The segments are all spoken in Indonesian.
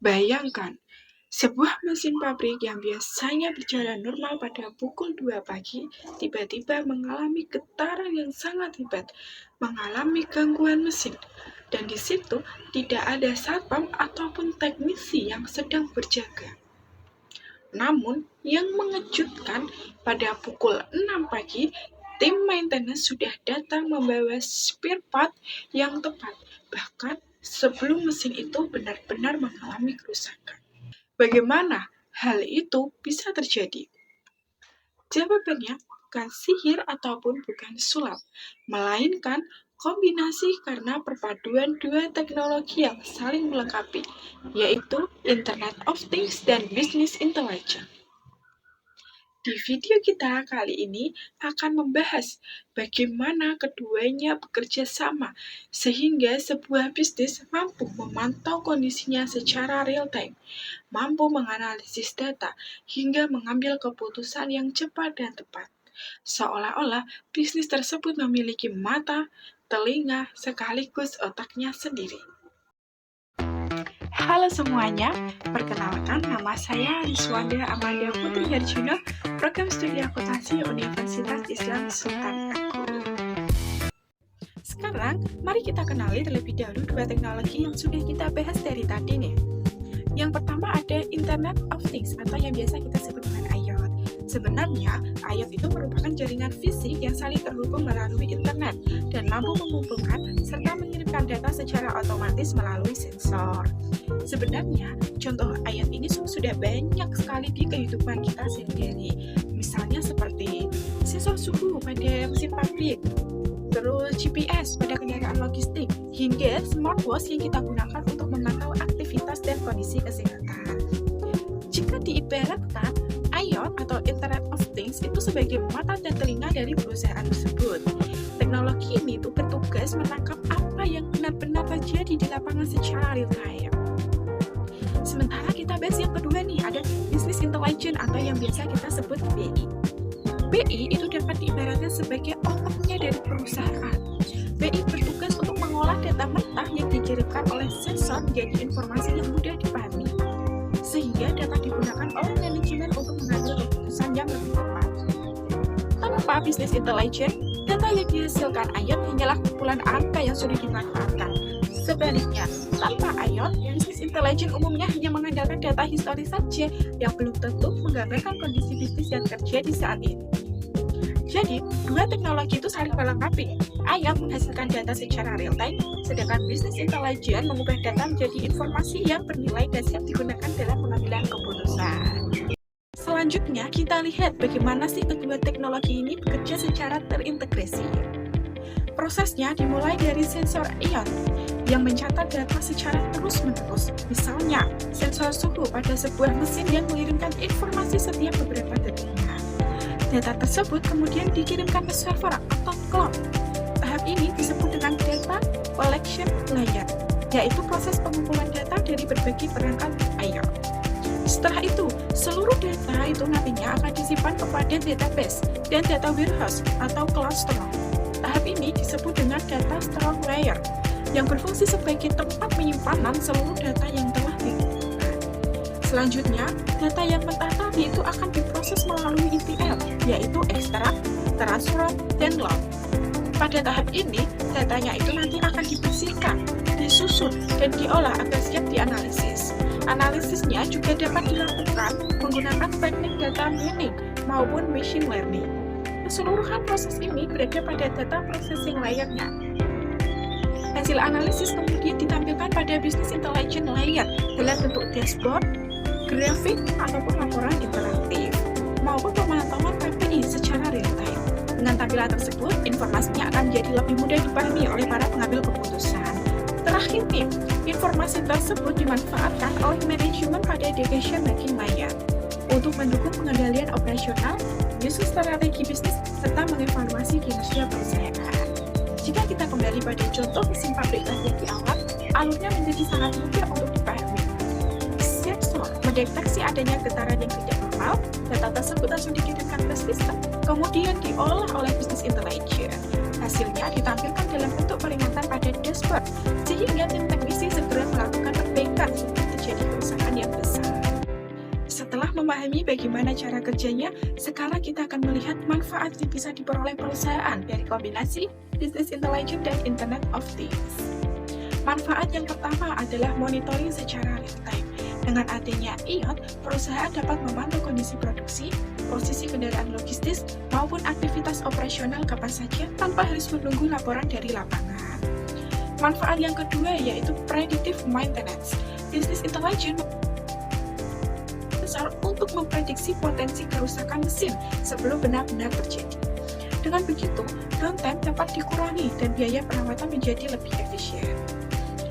Bayangkan, sebuah mesin pabrik yang biasanya berjalan normal pada pukul 2 pagi, tiba-tiba mengalami getaran yang sangat hebat, mengalami gangguan mesin, dan di situ tidak ada satpam ataupun teknisi yang sedang berjaga. Namun, yang mengejutkan, pada pukul 6 pagi, tim maintenance sudah datang membawa spare part yang tepat, bahkan sebelum mesin itu benar-benar mengalami kerusakan. Bagaimana hal itu bisa terjadi? Jawabannya bukan sihir ataupun bukan sulap, melainkan kombinasi karena perpaduan dua teknologi yang saling melengkapi, yaitu Internet of Things dan Business Intelligence. Di video kita kali ini akan membahas bagaimana keduanya bekerja sama sehingga sebuah bisnis mampu memantau kondisinya secara real time, mampu menganalisis data, hingga mengambil keputusan yang cepat dan tepat. Seolah-olah bisnis tersebut memiliki mata, telinga, sekaligus otaknya sendiri. Halo semuanya, perkenalkan nama saya Rizwanda Amanda Putri Herjuno, program studi akuntansi Universitas Islam Sultan Agung. Sekarang, mari kita kenali terlebih dahulu dua teknologi yang sudah kita bahas dari tadi nih. Yang pertama ada Internet of Things atau yang biasa kita sebut dengan IoT. Sebenarnya, IoT itu merupakan jaringan fisik yang saling terhubung melalui internet dan mampu mengumpulkan serta mengirimkan data secara otomatis melalui sensor. Sebenarnya, contoh IoT ini sudah banyak sekali di kehidupan kita sehari-hari. Misalnya seperti sensor suhu pada mesin pabrik, terus GPS pada kendaraan logistik, hingga smartwatch yang kita gunakan untuk memantau aktivitas dan kondisi kesehatan. Jika diibaratkan, IoT atau Internet of Things itu sebagai mata dan telinga dari perusahaan tersebut. Teknologi ini tuh bertugas menangkap apa yang benar-benar terjadi di lapangan secara real time. Sementara kita bahas yang kedua nih, ada Business Intelligence atau yang biasa kita sebut BI. BI itu dapat diibaratkan sebagai otaknya dari perusahaan. BI bertugas untuk mengolah data mentah yang dikirimkan oleh sensor menjadi informasi yang mudah dipahami, sehingga dapat digunakan oleh manajemen untuk mengambil keputusan yang lebih tepat. Tanpa Business Intelligence, data yang dihasilkan IoT hanyalah kumpulan angka yang sudah dimanfaatkan. Sebaliknya, tanpa IoT, Business Intelligence umumnya hanya mengandalkan data historis saja yang belum tentu menggambarkan kondisi bisnis yang terjadi saat ini. Jadi, dua teknologi itu saling melengkapi. IoT menghasilkan data secara real time, sedangkan Business Intelligence mengubah data menjadi informasi yang bernilai dan siap digunakan dalam pengambilan keputusan. Selanjutnya, kita lihat bagaimana sih kedua teknologi ini bekerja secara terintegrasi. Prosesnya dimulai dari sensor IoT yang mencatat data secara terus-menerus. Misalnya, sensor suhu pada sebuah mesin yang mengirimkan informasi setiap beberapa detik. Data tersebut kemudian dikirimkan ke server atau cloud. Tahap ini disebut dengan data collection layer, yaitu proses pengumpulan data dari berbagai perangkat IoT. Setelah itu, seluruh data itu nantinya akan disimpan kepada database dan data warehouse atau cloud store. Tahap ini disebut dengan data store layer, yang berfungsi sebagai tempat penyimpanan seluruh data yang telah dikumpulkan. Selanjutnya, data yang mentah tadi itu akan diproses melalui ETL, yaitu extract, transfer, dan load. Pada tahap ini, datanya itu nanti akan dibersihkan, disusun, dan diolah agar siap dianalisis. Analisisnya juga dapat dilakukan menggunakan teknik data mining maupun machine learning. Keseluruhan proses ini berada pada data processing layer-nya. Hasil analisis kemudian ditampilkan pada Business Intelligence layer dalam bentuk dashboard, grafik, ataupun laporan interaktif, maupun pemantauan KPI secara real time. Dengan tampilan tersebut, informasinya akan menjadi lebih mudah dipahami oleh para pengambil keputusan. Terakhir nih, informasi tersebut dimanfaatkan oleh manajemen pada decision making layer untuk mendukung pengendalian operasional, menyusun strategi bisnis, serta mengevaluasi kinerja perusahaan. Jika kita kembali pada contoh mesin pabrik tadi di awal, alurnya menjadi sangat mudah untuk dipahami. Sensor mendeteksi adanya getaran yang tidak normal, data tersebut langsung dikirimkan ke sistem, kemudian diolah oleh Business Intelligence. Hasilnya ditampilkan dalam bentuk peringatan pada dashboard, sehingga tim teknisi segera melakukan perbaikan sebelum terjadi kerusakan. memahami bagaimana cara kerjanya, sekarang kita akan melihat manfaat yang bisa diperoleh perusahaan dari kombinasi Business Intelligence dan Internet of Things. Manfaat yang pertama adalah monitoring secara real-time. Dengan adanya IoT, perusahaan dapat memantau kondisi produksi, posisi kendaraan logistis, maupun aktivitas operasional kapan saja tanpa harus menunggu laporan dari lapangan. Manfaat yang kedua yaitu predictive maintenance. Business Intelligence untuk memprediksi potensi kerusakan mesin sebelum benar-benar terjadi. Dengan begitu, downtime dapat dikurangi dan biaya perawatan menjadi lebih efisien.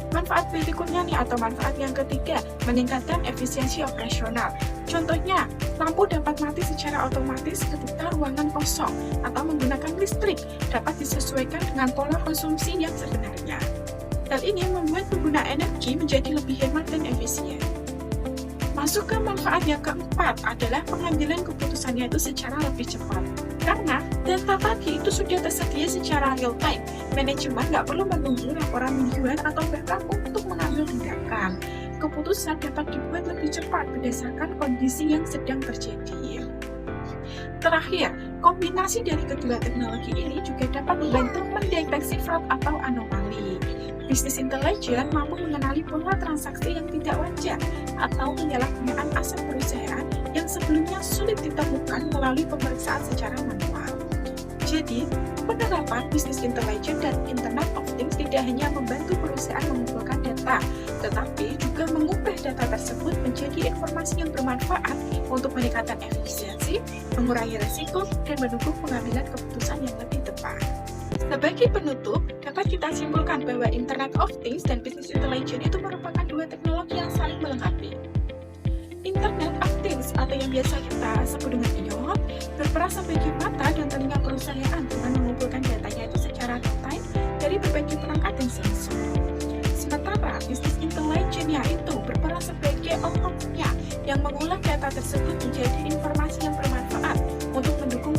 Manfaat berikutnya atau manfaat yang ketiga, meningkatkan efisiensi operasional. Contohnya, lampu dapat mati secara otomatis ketika ruangan kosong atau menggunakan listrik dapat disesuaikan dengan pola konsumsi yang sebenarnya. Hal ini membuat pengguna energi menjadi lebih hemat dan efisien. Masuk ke manfaat yang keempat adalah pengambilan keputusannya itu secara lebih cepat. Karena data tadi itu sudah tersedia secara real time, manajemen nggak perlu menunggu laporan mingguan atau bahkan untuk mengambil tindakan. Keputusan dapat dibuat lebih cepat berdasarkan kondisi yang sedang terjadi. Terakhir, kombinasi dari kedua teknologi ini juga dapat membantu mendeteksi fraud atau anomali. Business Intelligence mampu mengenali pola transaksi yang tidak wajar atau penyalahgunaan aset perusahaan yang sebelumnya sulit ditemukan melalui pemeriksaan secara manual. Jadi, penerapan Business Intelligence dan Internet of Things tidak hanya membantu perusahaan mengumpulkan data, tetapi juga mengubah data tersebut menjadi informasi yang bermanfaat untuk meningkatkan efisiensi, mengurangi risiko, dan mendukung pengambilan keputusan yang lebih tepat. Sebagai penutup, dapat kita simpulkan bahwa Internet of Things dan Business Intelligence itu merupakan dua teknologi yang saling melengkapi. Internet of Things atau yang biasa kita sebut dengan IoT berperan sebagai mata dan telinga perusahaan dengan mengumpulkan datanya itu secara real-time dari berbagai perangkat dan sensor. Sementara Business Intelligence-nya itu berperan sebagai output-nya yang mengolah data tersebut menjadi informasi yang bermanfaat untuk mendukung